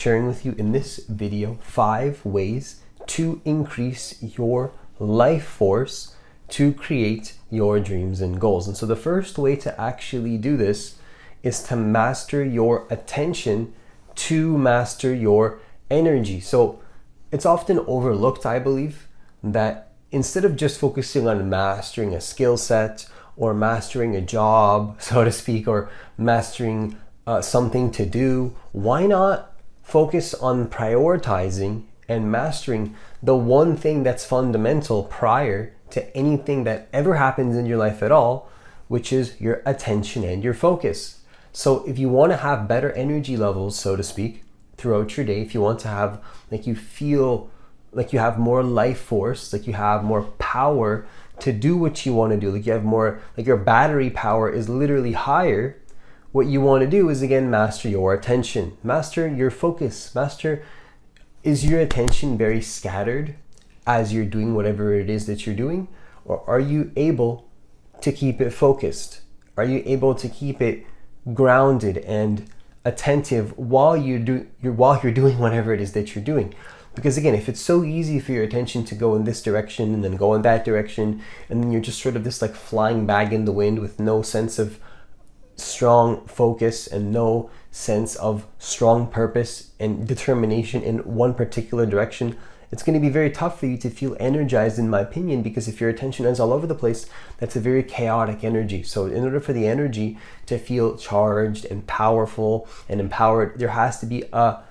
Sharing with you in this video 5 ways to increase your life force to create your dreams and goals. And so the first way to actually do this is to master your attention, to master your energy. So it's often overlooked, I believe, that instead of just focusing on mastering a skill set or mastering a job, so to speak, or mastering something to do, why not focus on prioritizing and mastering the one thing that's fundamental prior to anything that ever happens in your life at all, which is your attention and your focus. So if you want to have better energy levels, so to speak, throughout your day, if you want to have, like, you feel like you have more life force, like you have more power to do what you want to do, like you have more, like your battery power is literally higher, what you want to do is, again, master your attention, master your focus, is your attention very scattered as you're doing whatever it is that you're doing? Or are you able to keep it focused? Are you able to keep it grounded and attentive while you're doing whatever it is that you're doing? Because again, if it's so easy for your attention to go in this direction and then go in that direction, and then you're just sort of this like flying bag in the wind with no sense of strong focus and no sense of strong purpose and determination in one particular direction, it's going to be very tough for you to feel energized, in my opinion, because if your attention is all over the place, that's a very chaotic energy. So in order for the energy to feel charged and powerful and empowered, there has to be a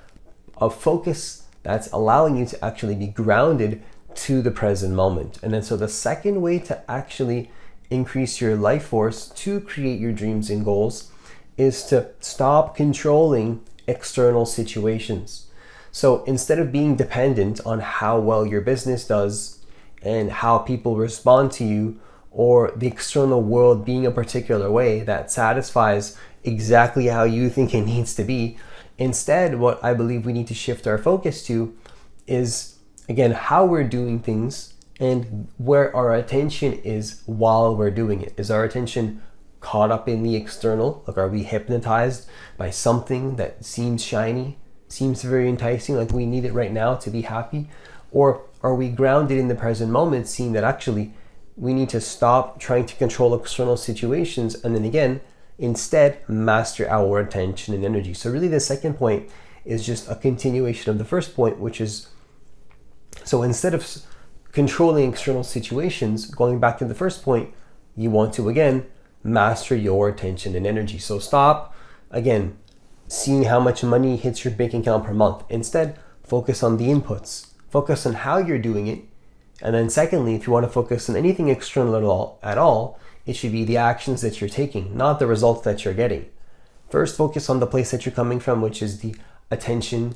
focus that's allowing you to actually be grounded to the present moment. And then so the second way to actually increase your life force to create your dreams and goals is to stop controlling external situations. So instead of being dependent on how well your business does and how people respond to you, or the external world being a particular way that satisfies exactly how you think it needs to be, instead, what I believe we need to shift our focus to is, again, how we're doing things and where our attention is while we're doing it. Is our attention caught up in the external? Like, are we hypnotized by something that seems shiny, seems very enticing, like we need it right now to be happy? Or are we grounded in the present moment, seeing that actually we need to stop trying to control external situations, and then again, instead master our attention and energy? So really the second point is just a continuation of the first point, which is, so instead of controlling external situations, going back to the first point, you want to, again, master your attention and energy. So stop, again, seeing how much money hits your bank account per month. Instead, focus on the inputs, focus on how you're doing it. And then secondly, if you want to focus on anything external at all, it should be the actions that you're taking, not the results that you're getting. First, focus on the place that you're coming from, which is the attention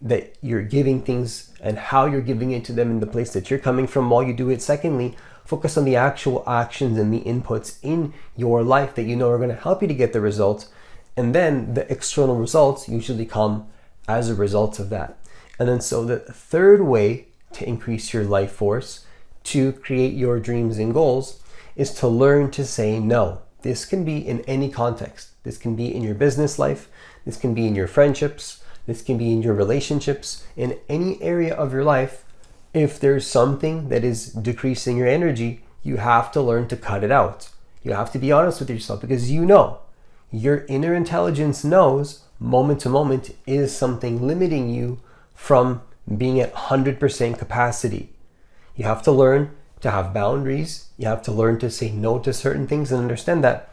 that you're giving things and how you're giving it to them in the place that you're coming from while you do it. Secondly, focus on the actual actions and the inputs in your life that you know are going to help you to get the results. And then the external results usually come as a result of that. And then so the third way to increase your life force to create your dreams and goals is to learn to say no. This can be in any context. This can be in your business life. This can be in your friendships. This can be in your relationships, in any area of your life. If there's something that is decreasing your energy, you have to learn to cut it out. You have to be honest with yourself, because you know, your inner intelligence knows moment to moment is something limiting you from being at 100% capacity. You have to learn to have boundaries. You have to learn to say no to certain things and understand that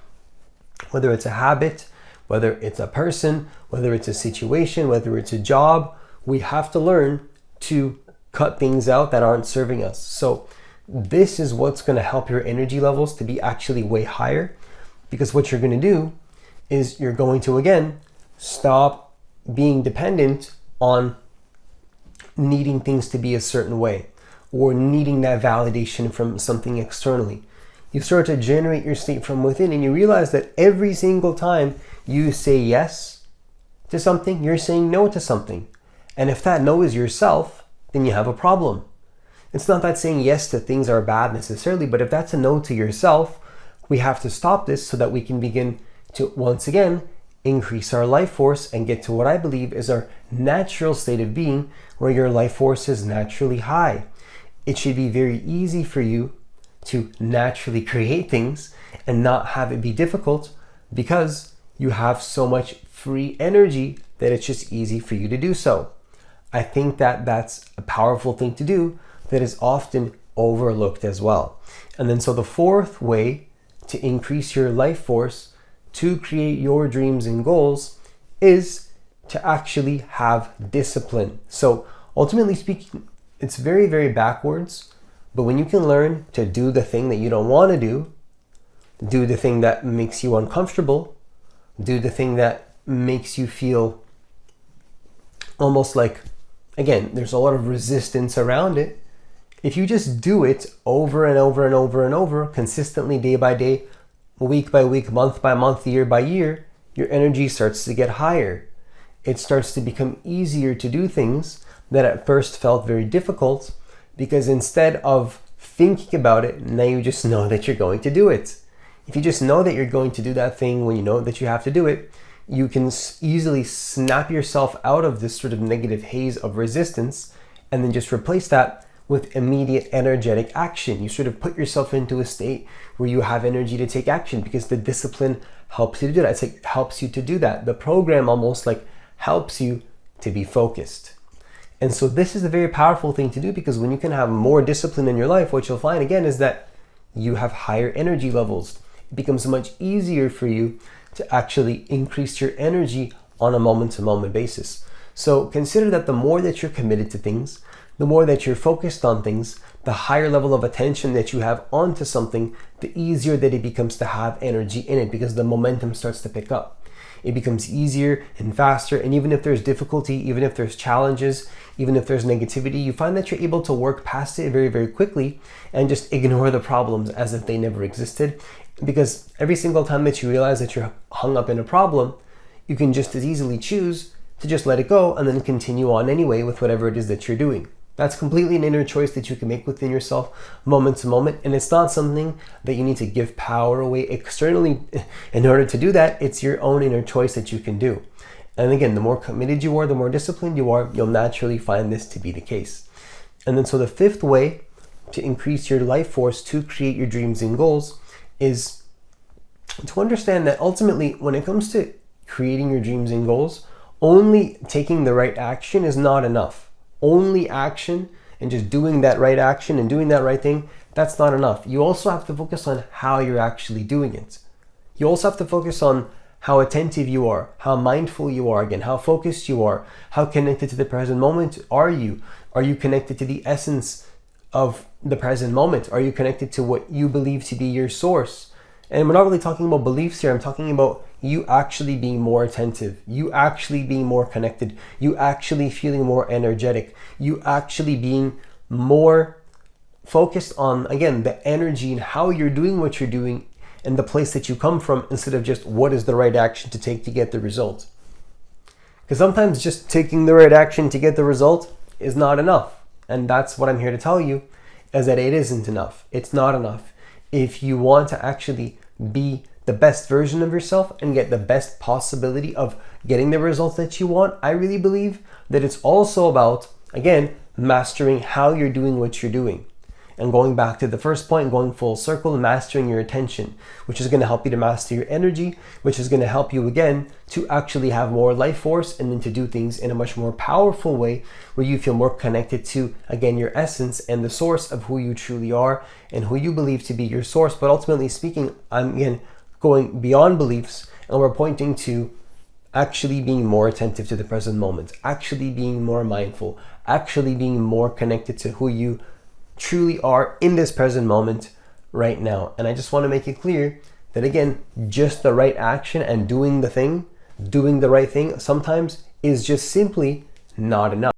whether it's a habit, whether it's a person, whether it's a situation, whether it's a job, we have to learn to cut things out that aren't serving us. So this is what's going to help your energy levels to be actually way higher, because what you're going to do is you're going to, again, stop being dependent on needing things to be a certain way or needing that validation from something externally. You start to generate your state from within, and you realize that every single time you say yes to something, you're saying no to something. And if that no is yourself, then you have a problem. It's not that saying yes to things are bad necessarily, but if that's a no to yourself, we have to stop this so that we can begin to, once again, increase our life force and get to what I believe is our natural state of being, where your life force is naturally high. It should be very easy for you to naturally create things and not have it be difficult, because you have so much free energy that it's just easy for you to do so. I think that that's a powerful thing to do that is often overlooked as well. And then so the fourth way to increase your life force to create your dreams and goals is to actually have discipline. So ultimately speaking, it's very, very backwards, but when you can learn to do the thing that you don't want to do the thing that makes you uncomfortable, do the thing that makes you feel almost like, again, there's a lot of resistance around it. If you just do it over and over and over and over, consistently, day by day, week by week, month by month, year by year, your energy starts to get higher. It starts to become easier to do things that at first felt very difficult, because instead of thinking about it, now you just know that you're going to do it. If you just know that you're going to do that thing when you know that you have to do it, you can easily snap yourself out of this sort of negative haze of resistance and then just replace that with immediate energetic action. You sort of put yourself into a state where you have energy to take action, because the discipline helps you to do that. It's like helps you to do that. The program almost like helps you to be focused. And so this is a very powerful thing to do, because when you can have more discipline in your life, what you'll find again is that you have higher energy levels. It becomes much easier for you to actually increase your energy on a moment-to-moment basis. So consider that the more that you're committed to things, the more that you're focused on things, the higher level of attention that you have onto something, the easier that it becomes to have energy in it, because the momentum starts to pick up. It becomes easier and faster, and even if there's difficulty, even if there's challenges, even if there's negativity, you find that you're able to work past it very, very quickly and just ignore the problems as if they never existed. Because every single time that you realize that you're hung up in a problem, you can just as easily choose to just let it go and then continue on anyway with whatever it is that you're doing. That's completely an inner choice that you can make within yourself moment to moment. And it's not something that you need to give power away externally in order to do that. It's your own inner choice that you can do. And again, the more committed you are, the more disciplined you are, you'll naturally find this to be the case. And then so the fifth way to increase your life force to create your dreams and goals is to understand that ultimately when it comes to creating your dreams and goals, only taking the right action is not enough. Only action and just doing that right action and doing that right thing, that's not enough. You also have to focus on how you're actually doing it. You also have to focus on how attentive you are, how mindful you are, again, how focused you are, how connected to the present moment are you? Are you connected to the essence of the present moment? Are you connected to what you believe to be your source? And we're not really talking about beliefs here. I'm talking about you actually being more attentive, you actually being more connected, you actually feeling more energetic, you actually being more focused on, again, the energy and how you're doing what you're doing and the place that you come from, instead of just what is the right action to take to get the result. Because sometimes just taking the right action to get the result is not enough. And that's what I'm here to tell you, is that it isn't enough. It's not enough. If you want to actually be the best version of yourself and get the best possibility of getting the results that you want, I really believe that it's also about, again, mastering how you're doing what you're doing. And going back to the first point, going full circle, mastering your attention, which is going to help you to master your energy, which is going to help you again to actually have more life force and then to do things in a much more powerful way, where you feel more connected to, again, your essence and the source of who you truly are and who you believe to be your source. But ultimately speaking, I'm again going beyond beliefs, and we're pointing to actually being more attentive to the present moment, actually being more mindful, actually being more connected to who you truly are in this present moment right now. And I just want to make it clear that, again, just the right action and doing the right thing sometimes is just simply not enough.